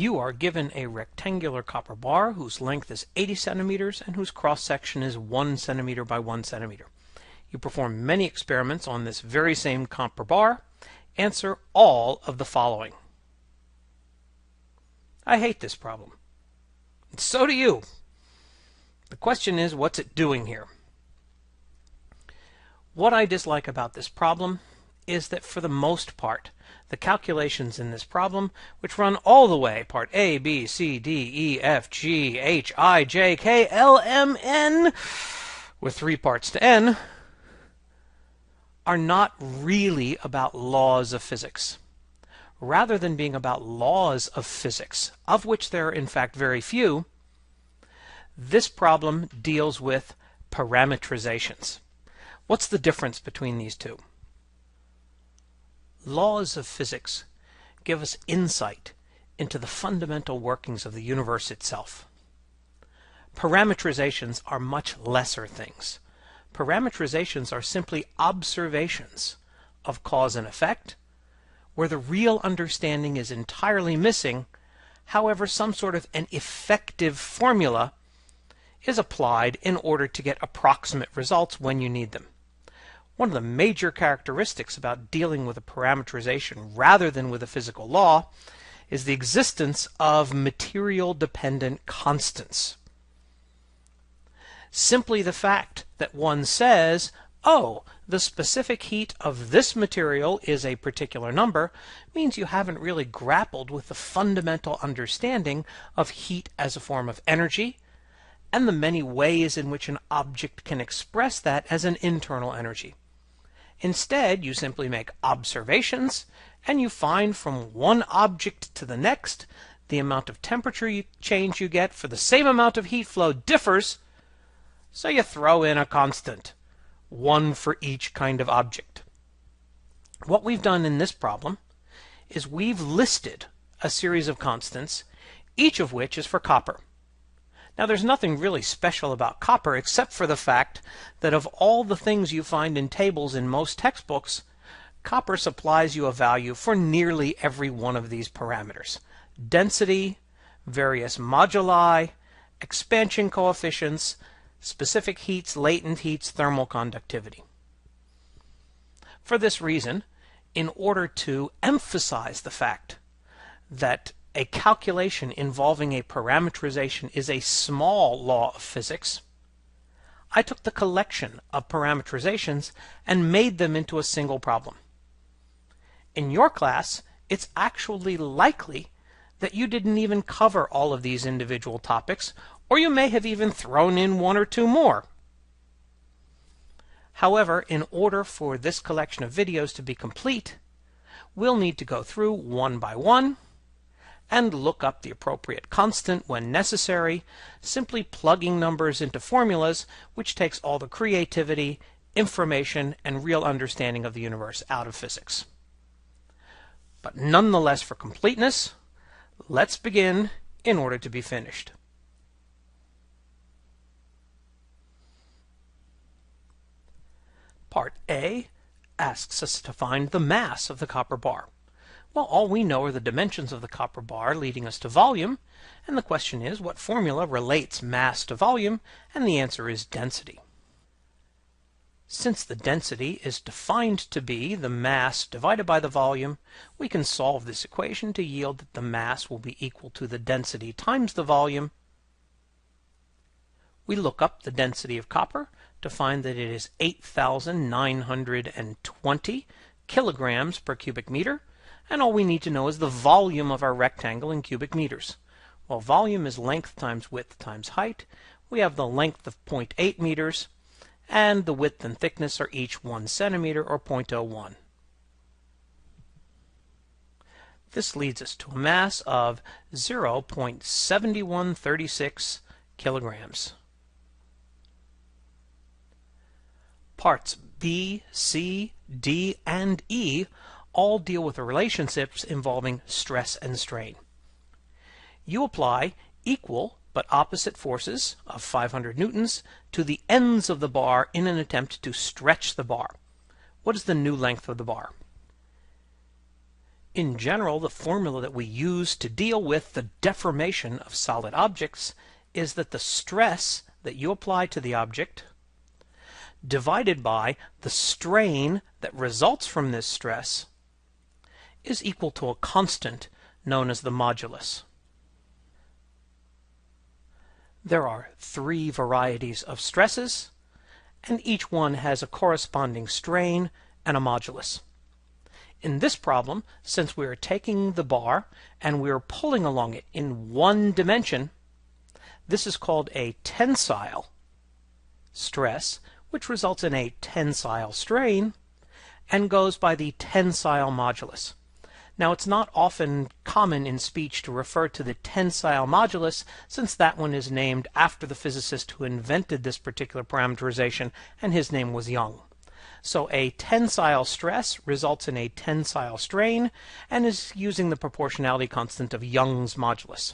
You are given a rectangular copper bar whose length is 80 centimeters and whose cross-section is 1 centimeter by 1 centimeter. You perform many experiments on this very same copper bar. Answer all of the following. I hate this problem. And so do you. The question is, what's it doing here? What I dislike about this problem is that for the most part, the calculations in this problem, which run all the way, part A, B, C, D, E, F, G, H, I, J, K, L, M, N, with 3 parts to N, are not really about laws of physics. Rather than being about laws of physics, of which there are in fact very few, this problem deals with parameterizations. What's the difference between these two? Laws of physics give us insight into the fundamental workings of the universe itself. Parameterizations are much lesser things. Parameterizations are simply observations of cause and effect, where the real understanding is entirely missing. However, some sort of an effective formula is applied in order to get approximate results when you need them. One of the major characteristics about dealing with a parameterization rather than with a physical law is the existence of material-dependent constants. Simply the fact that one says, oh, the specific heat of this material is a particular number, means you haven't really grappled with the fundamental understanding of heat as a form of energy, and the many ways in which an object can express that as an internal energy. Instead, you simply make observations, and you find from one object to the next, the amount of temperature change you get for the same amount of heat flow differs, so you throw in a constant, one for each kind of object. What we've done in this problem is we've listed a series of constants, each of which is for copper. Now, there's nothing really special about copper except for the fact that of all the things you find in tables in most textbooks, copper supplies you a value for nearly every one of these parameters. Density, various moduli, expansion coefficients, specific heats, latent heats, thermal conductivity. For this reason, in order to emphasize the fact that a calculation involving a parameterization is a small law of physics, I took the collection of parameterizations and made them into a single problem. In your class, it's actually likely that you didn't even cover all of these individual topics, or you may have even thrown in 1 or 2 more. However, in order for this collection of videos to be complete, we'll need to go through one by one and look up the appropriate constant when necessary, simply plugging numbers into formulas, which takes all the creativity, information, and real understanding of the universe out of physics. But nonetheless, for completeness, let's begin in order to be finished. Part A asks us to find the mass of the copper bar. Well, all we know are the dimensions of the copper bar leading us to volume, and the question is, what formula relates mass to volume? And the answer is density. Since the density is defined to be the mass divided by the volume, we can solve this equation to yield that the mass will be equal to the density times the volume. We look up the density of copper to find that it is 8,920 kilograms per cubic meter, and all we need to know is the volume of our rectangle in cubic meters. Well, volume is length times width times height. We have the length of 0.8 meters, and the width and thickness are each 1 centimeter, or 0.01. This leads us to a mass of 0.7136 kilograms. Parts B, C, D, and E all deal with the relationships involving stress and strain. You apply equal but opposite forces of 500 newtons to the ends of the bar in an attempt to stretch the bar. What is the new length of the bar? In general, the formula that we use to deal with the deformation of solid objects is that the stress that you apply to the object divided by the strain that results from this stress is equal to a constant known as the modulus. There are 3 varieties of stresses, and each one has a corresponding strain and a modulus. In this problem, since we are taking the bar and we are pulling along it in one dimension, this is called a tensile stress, which results in a tensile strain and goes by the tensile modulus. Now, it's not often common in speech to refer to the tensile modulus, since that one is named after the physicist who invented this particular parameterization, and his name was Young. So a tensile stress results in a tensile strain and is using the proportionality constant of Young's modulus.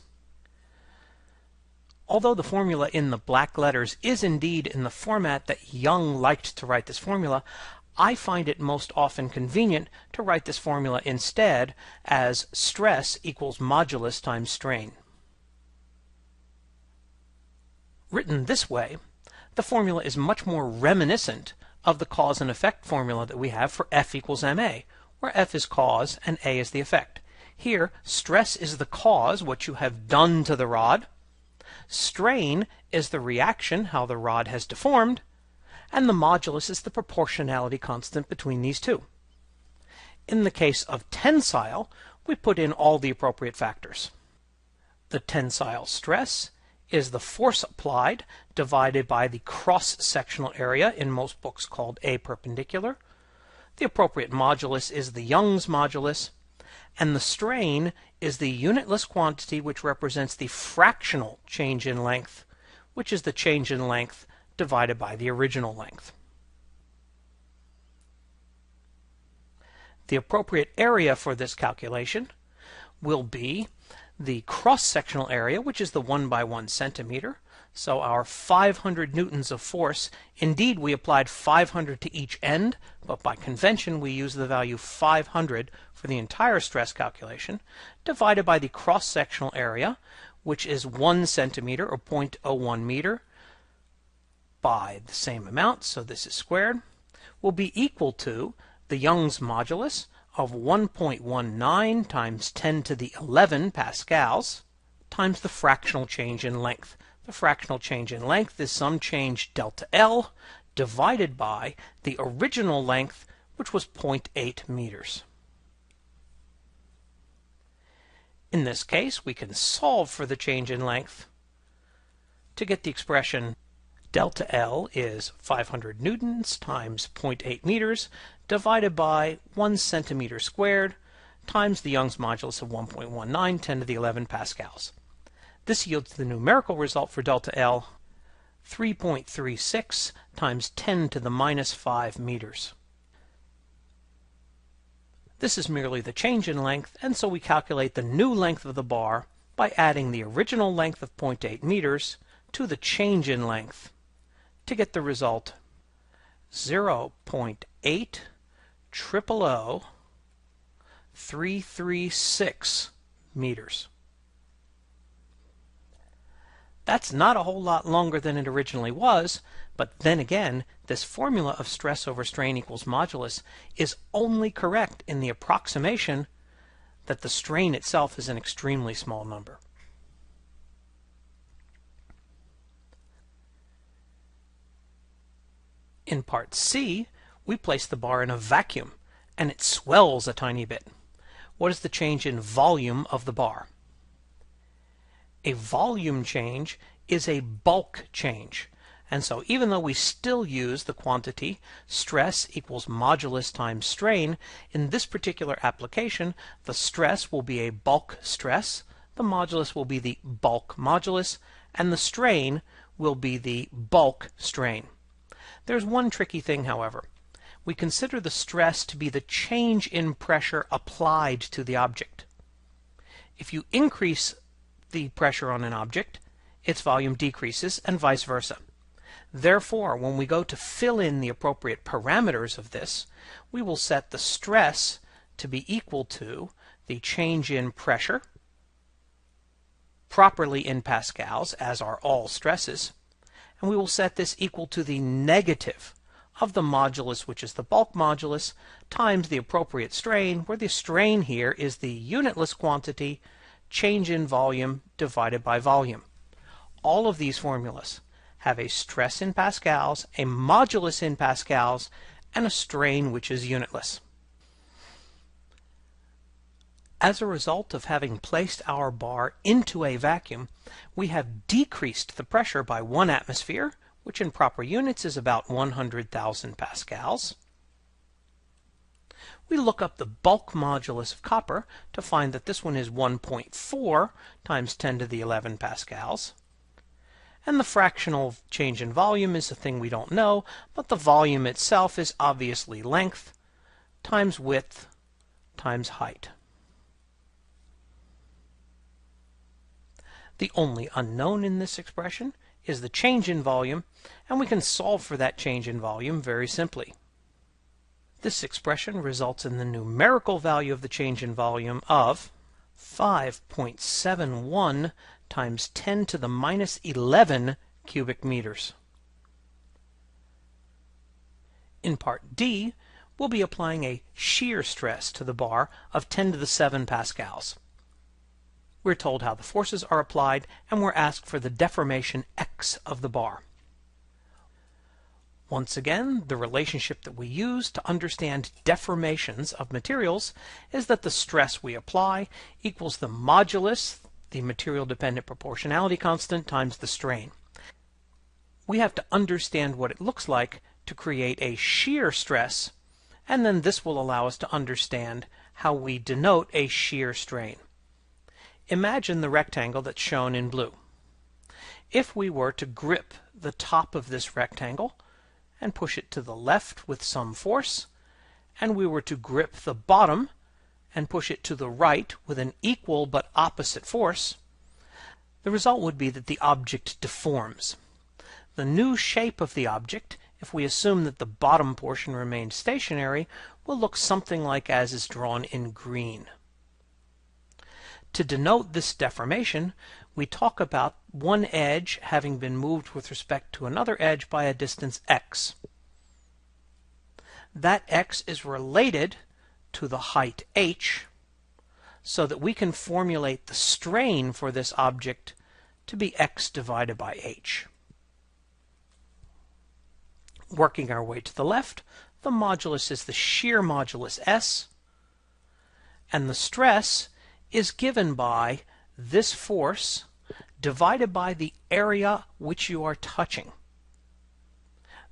Although the formula in the black letters is indeed in the format that Young liked to write this formula, I find it most often convenient to write this formula instead as stress equals modulus times strain. Written this way, the formula is much more reminiscent of the cause and effect formula that we have for F equals ma, where F is cause and A is the effect. Here, stress is the cause, what you have done to the rod. Strain is the reaction, how the rod has deformed, and the modulus is the proportionality constant between these two. In the case of tensile, we put in all the appropriate factors. The tensile stress is the force applied divided by the cross-sectional area, in most books called A perpendicular. The appropriate modulus is the Young's modulus, and the strain is the unitless quantity which represents the fractional change in length, which is the change in length divided by the original length. The appropriate area for this calculation will be the cross-sectional area, which is the 1 by 1 centimeter. So our 500 newtons of force, indeed we applied 500 to each end, but by convention we use the value 500 for the entire stress calculation, divided by the cross-sectional area, which is 1 centimeter or 0.01 meter, by the same amount, so this is squared, will be equal to the Young's modulus of 1.19 times 10 to the 11 pascals times the fractional change in length. The fractional change in length is some change delta L divided by the original length, which was 0.8 meters. In this case, we can solve for the change in length to get the expression delta L is 500 newtons times 0.8 meters divided by 1 centimeter squared times the Young's modulus of 1.19, 10 to the 11 pascals. This yields the numerical result for delta L, 3.36 times 10 to the minus 5 meters. This is merely the change in length, and so we calculate the new length of the bar by adding the original length of 0.8 meters to the change in length to get the result 0.8000336 meters. That's not a whole lot longer than it originally was, but then again, this formula of stress over strain equals modulus is only correct in the approximation that the strain itself is an extremely small number. In part C, we place the bar in a vacuum, and it swells a tiny bit. What is the change in volume of the bar? A volume change is a bulk change, and so even though we still use the quantity stress equals modulus times strain, in this particular application, the stress will be a bulk stress, the modulus will be the bulk modulus, and the strain will be the bulk strain. There's one tricky thing, however. We consider the stress to be the change in pressure applied to the object. If you increase the pressure on an object, its volume decreases, and vice versa. Therefore, when we go to fill in the appropriate parameters of this, we will set the stress to be equal to the change in pressure, properly in pascals, as are all stresses, and we will set this equal to the negative of the modulus, which is the bulk modulus, times the appropriate strain, where the strain here is the unitless quantity, change in volume divided by volume. All of these formulas have a stress in pascals, a modulus in pascals, and a strain which is unitless. As a result of having placed our bar into a vacuum, we have decreased the pressure by 1 atmosphere, which in proper units is about 100,000 pascals. We look up the bulk modulus of copper to find that this one is 1.4 times 10 to the 11 pascals. And the fractional change in volume is a thing we don't know, but the volume itself is obviously length times width times height. The only unknown in this expression is the change in volume, and we can solve for that change in volume very simply. This expression results in the numerical value of the change in volume of 5.71 times 10 to the minus 11 cubic meters. In part D, we'll be applying a shear stress to the bar of 10 to the 7 pascals. We're told how the forces are applied, and we're asked for the deformation x of the bar. Once again, the relationship that we use to understand deformations of materials is that the stress we apply equals the modulus, the material-dependent proportionality constant, times the strain. We have to understand what it looks like to create a shear stress, and then this will allow us to understand how we denote a shear strain. Imagine the rectangle that's shown in blue. If we were to grip the top of this rectangle and push it to the left with some force, and we were to grip the bottom and push it to the right with an equal but opposite force, the result would be that the object deforms. The new shape of the object, if we assume that the bottom portion remains stationary, will look something like as is drawn in green. To denote this deformation, we talk about one edge having been moved with respect to another edge by a distance x. That x is related to the height h, so that we can formulate the strain for this object to be x divided by h. Working our way to the left, the modulus is the shear modulus S, and the stress is given by this force divided by the area which you are touching.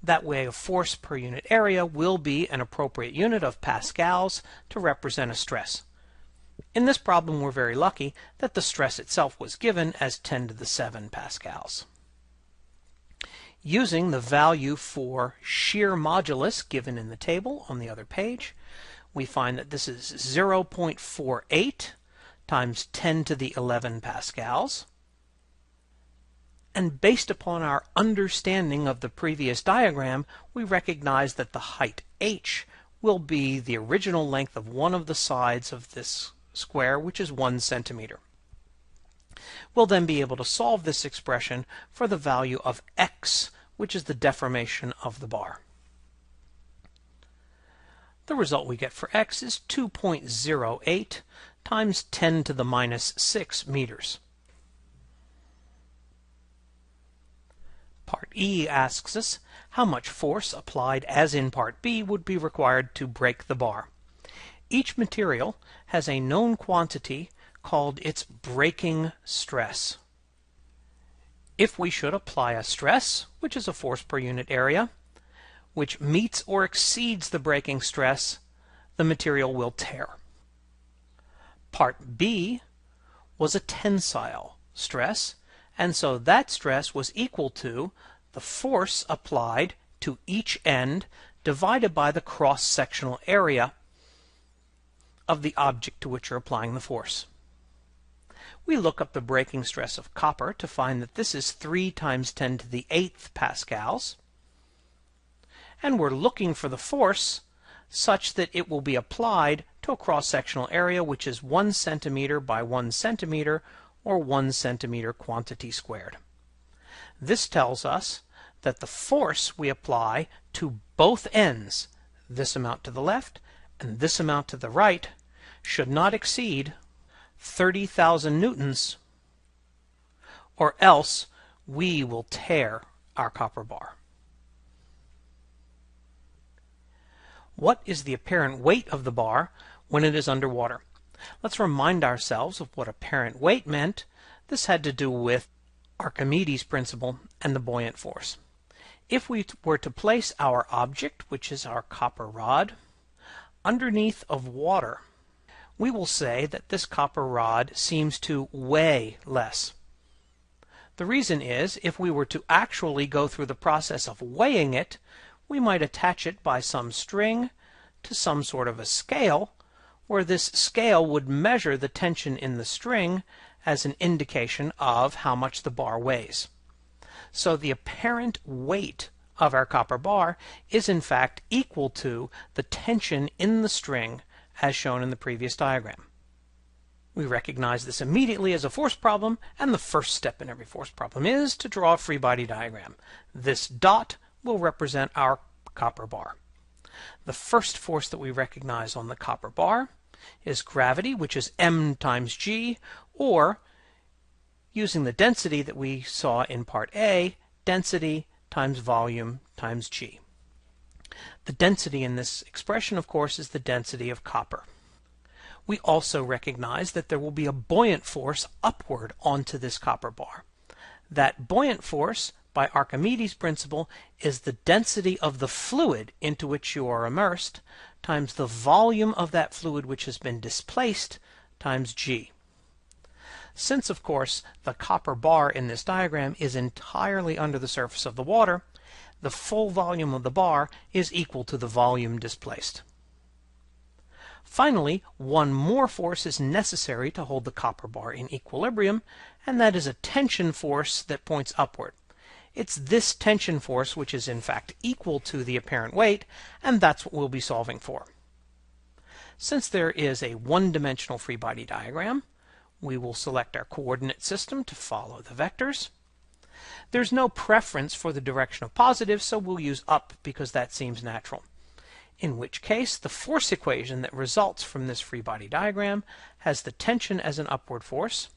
That way, a force per unit area will be an appropriate unit of pascals to represent a stress. In this problem, we're very lucky that the stress itself was given as 10 to the 7 pascals. Using the value for shear modulus given in the table on the other page, we find that this is 0.48 times 10 to the 11 pascals. And based upon our understanding of the previous diagram, we recognize that the height h will be the original length of one of the sides of this square, which is 1 centimeter. We'll then be able to solve this expression for the value of x, which is the deformation of the bar. The result we get for x is 2.08 times 10 to the minus 6 meters. Part E asks us how much force applied as in Part B would be required to break the bar. Each material has a known quantity called its breaking stress. If we should apply a stress, which is a force per unit area, which meets or exceeds the breaking stress, the material will tear. Part B was a tensile stress, and so that stress was equal to the force applied to each end divided by the cross-sectional area of the object to which you're applying the force. We look up the breaking stress of copper to find that this is 3 times 10 to the 8th pascals, and we're looking for the force such that it will be applied to a cross-sectional area which is 1 centimeter by 1 centimeter, or 1 centimeter quantity squared. This tells us that the force we apply to both ends, this amount to the left and this amount to the right, should not exceed 30,000 newtons, or else we will tear our copper bar. What is the apparent weight of the bar when it is underwater? Let's remind ourselves of what apparent weight meant. This had to do with Archimedes' principle and the buoyant force. If we were to place our object, which is our copper rod, underneath of water, we will say that this copper rod seems to weigh less. The reason is, if we were to actually go through the process of weighing it, we might attach it by some string to some sort of a scale, where this scale would measure the tension in the string as an indication of how much the bar weighs. So the apparent weight of our copper bar is in fact equal to the tension in the string as shown in the previous diagram. We recognize this immediately as a force problem, and the first step in every force problem is to draw a free body diagram. This dot will represent our copper bar. The first force that we recognize on the copper bar is gravity, which is m times g, or, using the density that we saw in part A, density times volume times g. The density in this expression, of course, is the density of copper. We also recognize that there will be a buoyant force upward onto this copper bar. That buoyant force, by Archimedes' principle, is the density of the fluid into which you are immersed times the volume of that fluid which has been displaced times g. Since, of course, the copper bar in this diagram is entirely under the surface of the water, the full volume of the bar is equal to the volume displaced. Finally, one more force is necessary to hold the copper bar in equilibrium, and that is a tension force that points upward. It's this tension force which is in fact equal to the apparent weight, and that's what we'll be solving for. Since there is a one-dimensional free body diagram, we will select our coordinate system to follow the vectors. There's no preference for the direction of positive, so we'll use up because that seems natural. In which case, the force equation that results from this free body diagram has the tension as an upward force.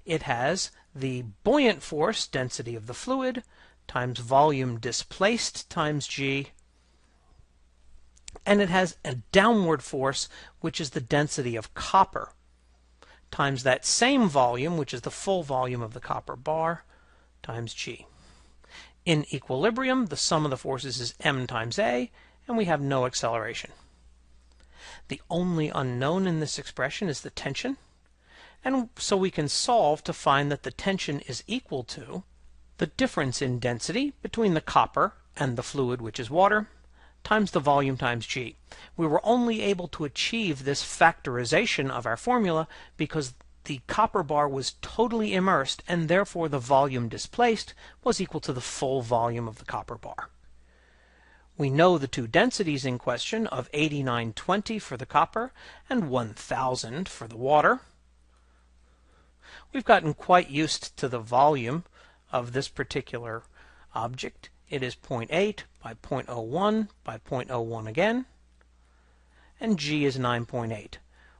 It has the buoyant force, density of the fluid, times volume displaced times g, and it has a downward force, which is the density of copper, times that same volume, which is the full volume of the copper bar, times g. In equilibrium, the sum of the forces is m times a, and we have no acceleration. The only unknown in this expression is the tension, and so we can solve to find that the tension is equal to the difference in density between the copper and the fluid, which is water, times the volume times g. We were only able to achieve this factorization of our formula because the copper bar was totally immersed, and therefore the volume displaced was equal to the full volume of the copper bar. We know the two densities in question of 8920 for the copper and 1000 for the water. We've gotten quite used to the volume of this particular object. It is 0.8 by 0.01 by 0.01 again, and g is 9.8,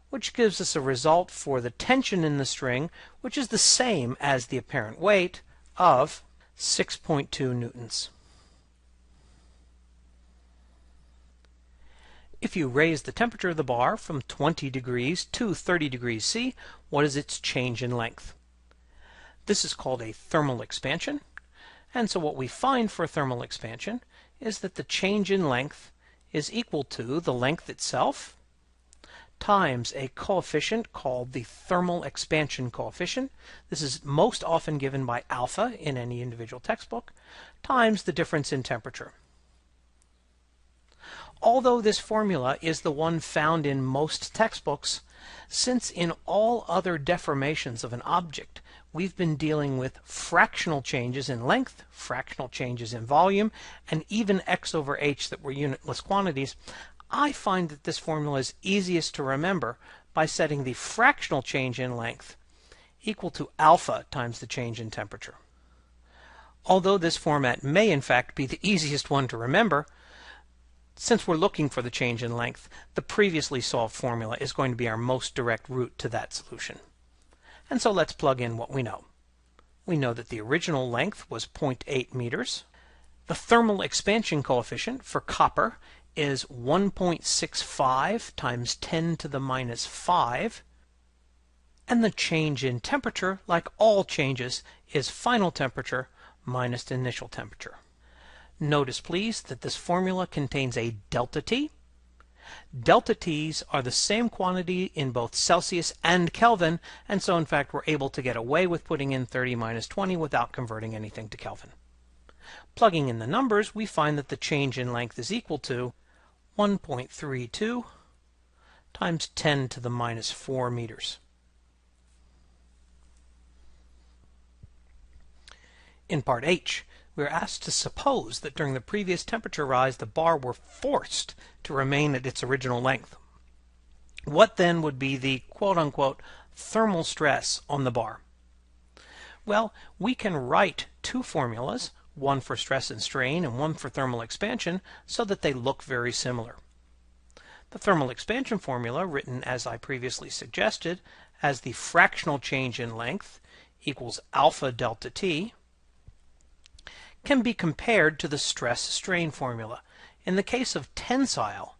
which gives us a result for the tension in the string, which is the same as the apparent weight of 6.2 newtons. If you raise the temperature of the bar from 20 degrees to 30 degrees C, what is its change in length? This is called a thermal expansion, and so what we find for thermal expansion is that the change in length is equal to the length itself times a coefficient called the thermal expansion coefficient. This is most often given by alpha in any individual textbook, times the difference in temperature. Although this formula is the one found in most textbooks, since in all other deformations of an object we've been dealing with fractional changes in length, fractional changes in volume, and even x over h that were unitless quantities, I find that this formula is easiest to remember by setting the fractional change in length equal to alpha times the change in temperature. Although this format may in fact be the easiest one to remember, since we're looking for the change in length, the previously solved formula is going to be our most direct route to that solution. And so let's plug in what we know. We know that the original length was 0.8 meters. The thermal expansion coefficient for copper is 1.65 times 10 to the minus 5. And the change in temperature, like all changes, is final temperature minus initial temperature. Notice, please, that this formula contains a delta T. Delta T's are the same quantity in both Celsius and Kelvin, and so in fact we're able to get away with putting in 30 minus 20 without converting anything to Kelvin. Plugging in the numbers, we find that the change in length is equal to 1.32 times 10 to the minus 4 meters. In part H, we are asked to suppose that during the previous temperature rise the bar were forced to remain at its original length. What then would be the quote-unquote thermal stress on the bar? Well, we can write two formulas, one for stress and strain and one for thermal expansion, so that they look very similar. The thermal expansion formula, written as I previously suggested, as the fractional change in length equals alpha delta T, can be compared to the stress-strain formula. In the case of tensile,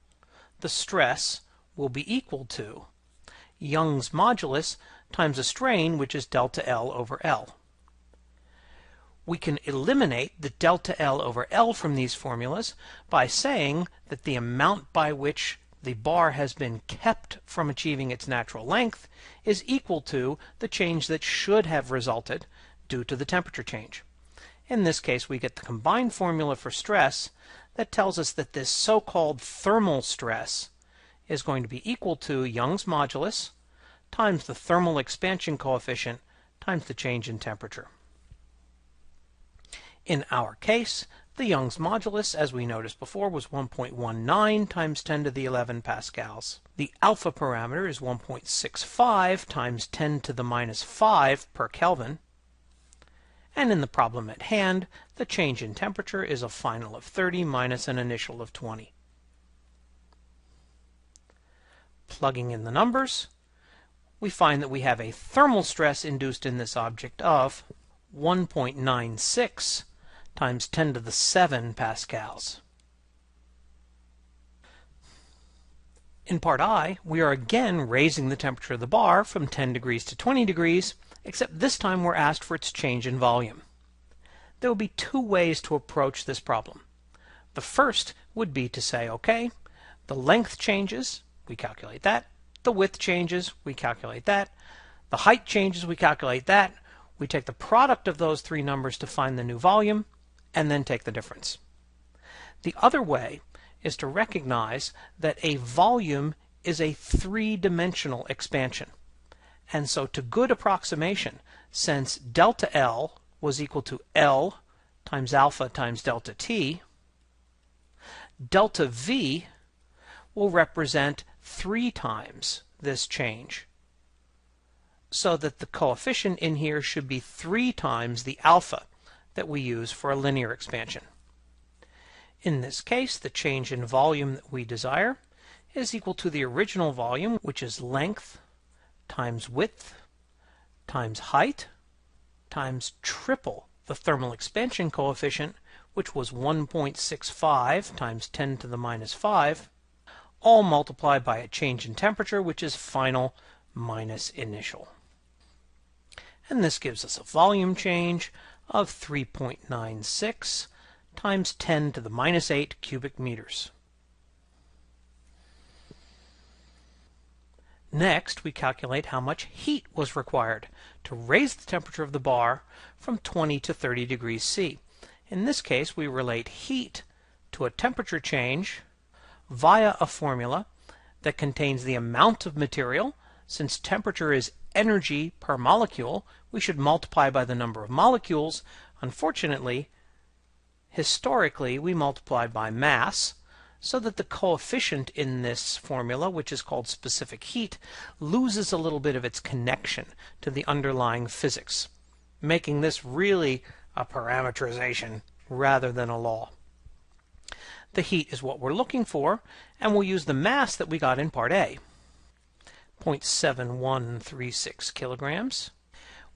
the stress will be equal to Young's modulus times a strain, which is delta L over L. We can eliminate the delta L over L from these formulas by saying that the amount by which the bar has been kept from achieving its natural length is equal to the change that should have resulted due to the temperature change. In this case, we get the combined formula for stress that tells us that this so-called thermal stress is going to be equal to Young's modulus times the thermal expansion coefficient times the change in temperature. In our case, the Young's modulus, as we noticed before, was 1.19 times 10 to the 11 pascals. The alpha parameter is 1.65 times 10 to the minus 5 per Kelvin. And in the problem at hand, the change in temperature is a final of 30 minus an initial of 20. Plugging in the numbers, we find that we have a thermal stress induced in this object of 1.96 times 10 to the 7 pascals. In part I, we are again raising the temperature of the bar from 10 degrees to 20 degrees, except this time we're asked for its change in volume. There will be two ways to approach this problem. The first would be to say, okay, the length changes, we calculate that. The width changes, we calculate that. The height changes, we calculate that. We take the product of those three numbers to find the new volume, and then take the difference. The other way is to recognize that a volume is a three-dimensional expansion. And so to good approximation, since delta L was equal to L times alpha times delta T, delta V will represent 3 times this change, so that the coefficient in here should be 3 times the alpha that we use for a linear expansion. In this case, the change in volume that we desire is equal to the original volume, which is length times width times height times triple the thermal expansion coefficient, which was 1.65 times 10 to the minus 5, all multiplied by a change in temperature, which is final minus initial. And this gives us a volume change of 3.96 times 10 to the minus 8 cubic meters. Next, we calculate how much heat was required to raise the temperature of the bar from 20 to 30 degrees C. In this case, we relate heat to a temperature change via a formula that contains the amount of material. Since temperature is energy per molecule, we should multiply by the number of molecules. Unfortunately, historically, we multiplied by mass, so that the coefficient in this formula, which is called specific heat, loses a little bit of its connection to the underlying physics, making this really a parameterization rather than a law. The heat is what we're looking for, and we'll use the mass that we got in Part A, 0.7136 kilograms.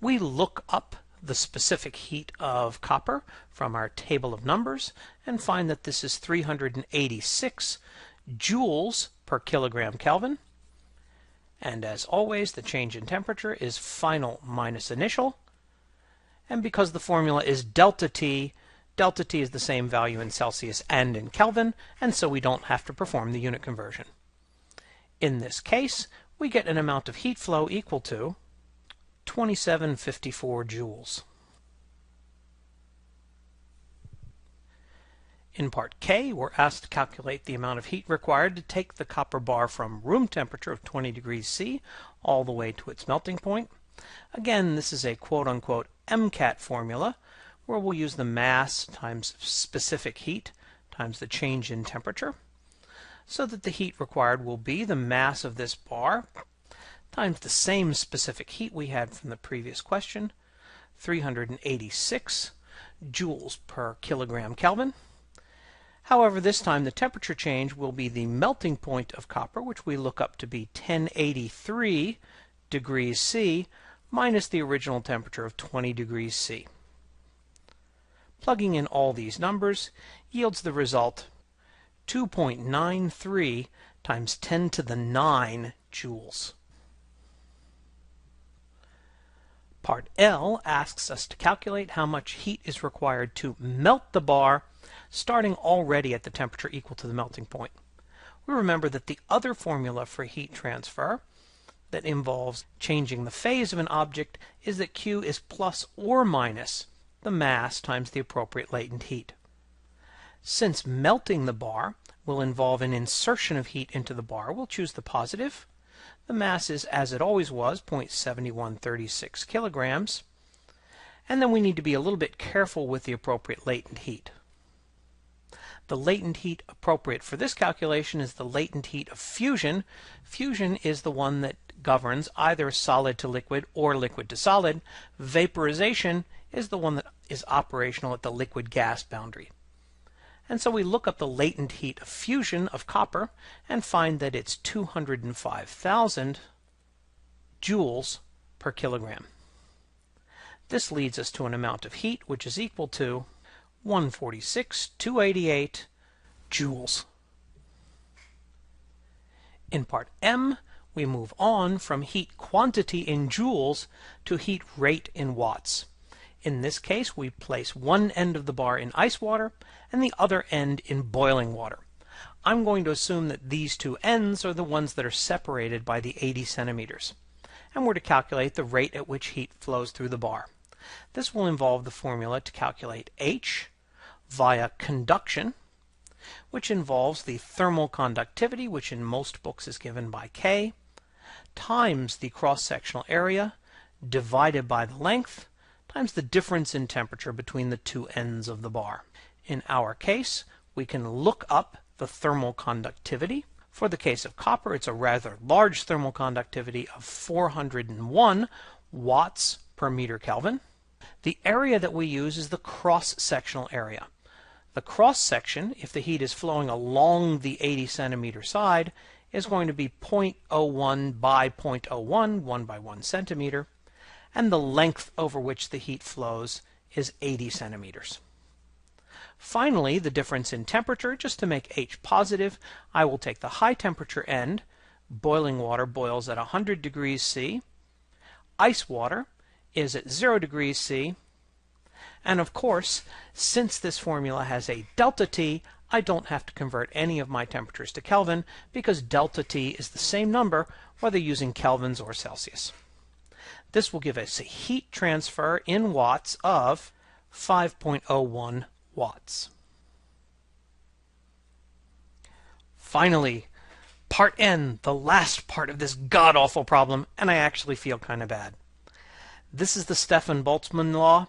We look up the specific heat of copper from our table of numbers and find that this is 386 joules per kilogram Kelvin. And as always, the change in temperature is final minus initial. And because the formula is delta T is the same value in Celsius and in Kelvin, and so we don't have to perform the unit conversion. In this case, we get an amount of heat flow equal to 2754 joules. In Part K, we're asked to calculate the amount of heat required to take the copper bar from room temperature of 20 degrees C all the way to its melting point. Again, this is a quote-unquote MCAT formula, where we'll use the mass times specific heat times the change in temperature, so that the heat required will be the mass of this bar times the same specific heat we had from the previous question, 386 joules per kilogram Kelvin. However, this time the temperature change will be the melting point of copper, which we look up to be 1083 degrees C minus the original temperature of 20 degrees C. Plugging in all these numbers yields the result 2.93 times 10 to the 9 joules. Part L asks us to calculate how much heat is required to melt the bar, starting already at the temperature equal to the melting point. We remember that the other formula for heat transfer that involves changing the phase of an object is that Q is plus or minus the mass times the appropriate latent heat. Since melting the bar will involve an insertion of heat into the bar, we'll choose the positive. The mass is, as it always was, 0.7136 kilograms. And then we need to be a little bit careful with the appropriate latent heat. The latent heat appropriate for this calculation is the latent heat of fusion. Fusion is the one that governs either solid to liquid or liquid to solid. Vaporization is the one that is operational at the liquid-gas boundary. And so we look up the latent heat of fusion of copper and find that it's 205,000 joules per kilogram. This leads us to an amount of heat which is equal to 146,288 joules. In Part M, we move on from heat quantity in joules to heat rate in watts. In this case, we place one end of the bar in ice water and the other end in boiling water. I'm going to assume that these two ends are the ones that are separated by the 80 centimeters. And we're to calculate the rate at which heat flows through the bar. This will involve the formula to calculate H via conduction, which involves the thermal conductivity, which in most books is given by K, times the cross-sectional area divided by the length, times the difference in temperature between the two ends of the bar. In our case, we can look up the thermal conductivity. For the case of copper, it's a rather large thermal conductivity of 401 watts per meter Kelvin. The area that we use is the cross-sectional area. The cross-section, if the heat is flowing along the 80 centimeter side, is going to be 0.01 by 0.01, 1 by 1 centimeter, and the length over which the heat flows is 80 centimeters. Finally, the difference in temperature, just to make H positive, I will take the high temperature end. Boiling water boils at 100 degrees C. Ice water is at 0 degrees C. And of course, since this formula has a delta T, I don't have to convert any of my temperatures to Kelvin because delta T is the same number whether using kelvins or Celsius. This will give us a heat transfer in watts of 5.01 watts. Finally, Part N, the last part of this god-awful problem, and I actually feel kind of bad. This is the Stefan-Boltzmann Law,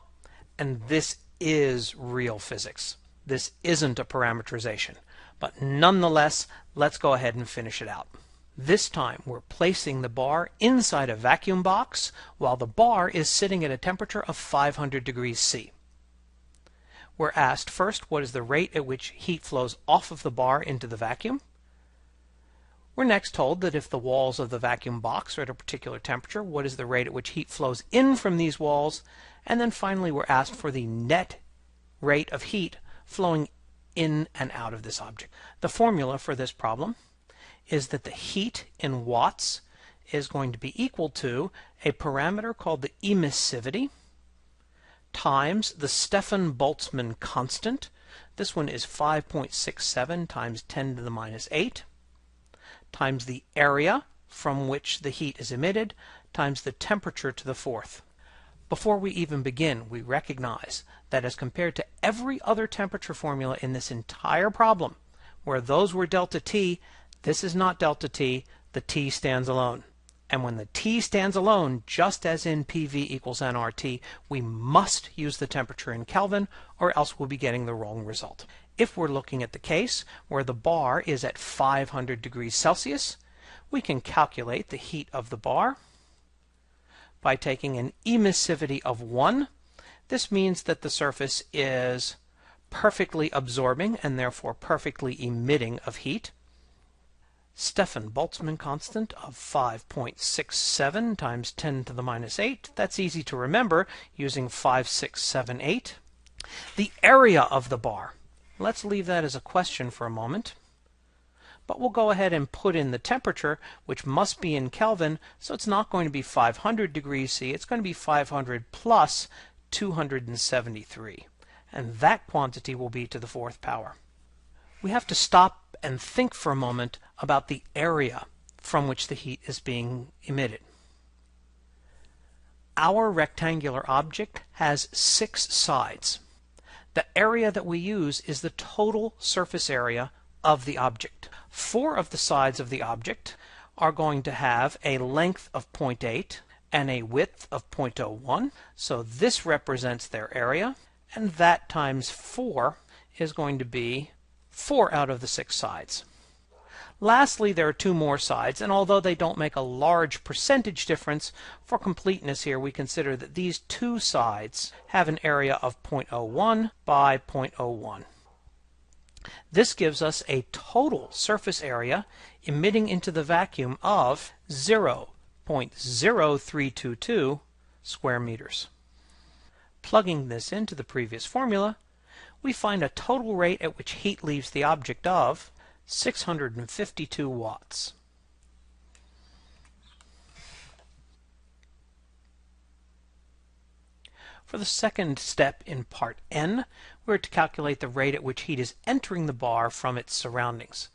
and this is real physics. This isn't a parameterization. But nonetheless, let's go ahead and finish it out. This time we're placing the bar inside a vacuum box while the bar is sitting at a temperature of 500 degrees C. We're asked first, what is the rate at which heat flows off of the bar into the vacuum? We're next told that if the walls of the vacuum box are at a particular temperature, what is the rate at which heat flows in from these walls? And then finally we're asked for the net rate of heat flowing in and out of this object. The formula for this problem is that the heat in watts is going to be equal to a parameter called the emissivity times the Stefan-Boltzmann constant. This one is 5.67 times 10 to the minus 8 times the area from which the heat is emitted times the temperature to the fourth. Before we even begin, we recognize that as compared to every other temperature formula in this entire problem, where those were delta T, this is not delta T, the T stands alone. And when the T stands alone, just as in PV equals nRT, we must use the temperature in Kelvin, or else we'll be getting the wrong result. If we're looking at the case where the bar is at 500 degrees Celsius, we can calculate the heat of the bar by taking an emissivity of 1. This means that the surface is perfectly absorbing and therefore perfectly emitting of heat. Stefan-Boltzmann constant of 5.67 times 10 to the minus 8. That's easy to remember using 5678. The area of the bar. Let's leave that as a question for a moment. But we'll go ahead and put in the temperature, which must be in Kelvin, so it's not going to be 500 degrees C, it's going to be 500 plus 273. And that quantity will be to the fourth power. We have to stop and think for a moment about the area from which the heat is being emitted. Our rectangular object has 6 sides. The area that we use is the total surface area of the object. 4 of the sides of the object are going to have a length of 0.8 and a width of 0.01. So this represents their area, and that times 4 is going to be 4 out of the 6 sides. Lastly, there are 2 more sides, and although they don't make a large percentage difference, for completeness here we consider that these 2 sides have an area of 0.01 by 0.01. This gives us a total surface area emitting into the vacuum of 0.0322 square meters. Plugging this into the previous formula, we find a total rate at which heat leaves the object of 652 watts. For the second step in part N, we're to calculate the rate at which heat is entering the bar from its surroundings.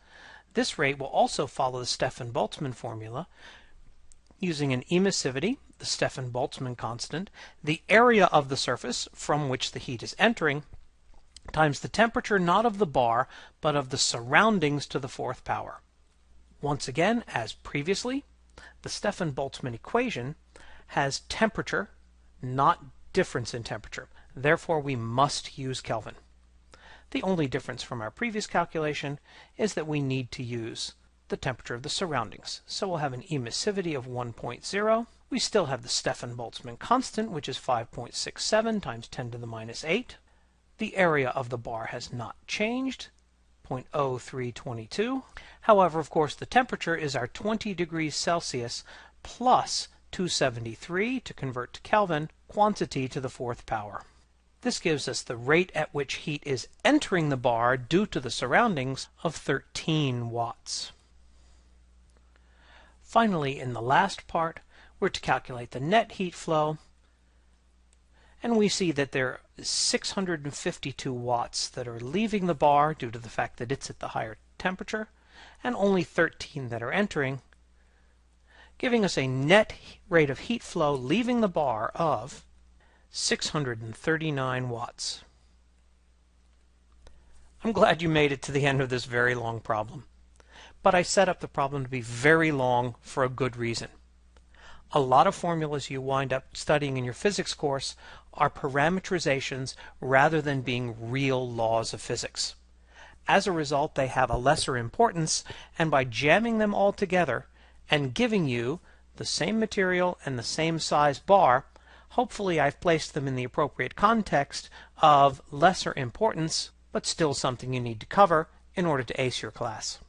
This rate will also follow the Stefan-Boltzmann formula using an emissivity, the Stefan-Boltzmann constant, the area of the surface from which the heat is entering, times the temperature not of the bar, but of the surroundings to the fourth power. Once again, as previously, the Stefan-Boltzmann equation has temperature, not difference in temperature. Therefore, we must use Kelvin. The only difference from our previous calculation is that we need to use the temperature of the surroundings. So we'll have an emissivity of 1.0. We still have the Stefan-Boltzmann constant, which is 5.67 times 10 to the minus 8. The area of the bar has not changed, 0.0322. However, of course, the temperature is our 20 degrees Celsius plus 273 to convert to Kelvin, quantity to the fourth power. This gives us the rate at which heat is entering the bar due to the surroundings of 13 watts. Finally, in the last part, we're to calculate the net heat flow, and we see that there are 652 watts that are leaving the bar due to the fact that it's at the higher temperature, and only 13 that are entering, giving us a net rate of heat flow leaving the bar of 639 watts. I'm glad you made it to the end of this very long problem. But I set up the problem to be very long for a good reason. A lot of formulas you wind up studying in your physics course are parameterizations rather than being real laws of physics. As a result, they have a lesser importance, and by jamming them all together and giving you the same material and the same size bar, hopefully I've placed them in the appropriate context of lesser importance, but still something you need to cover in order to ace your class.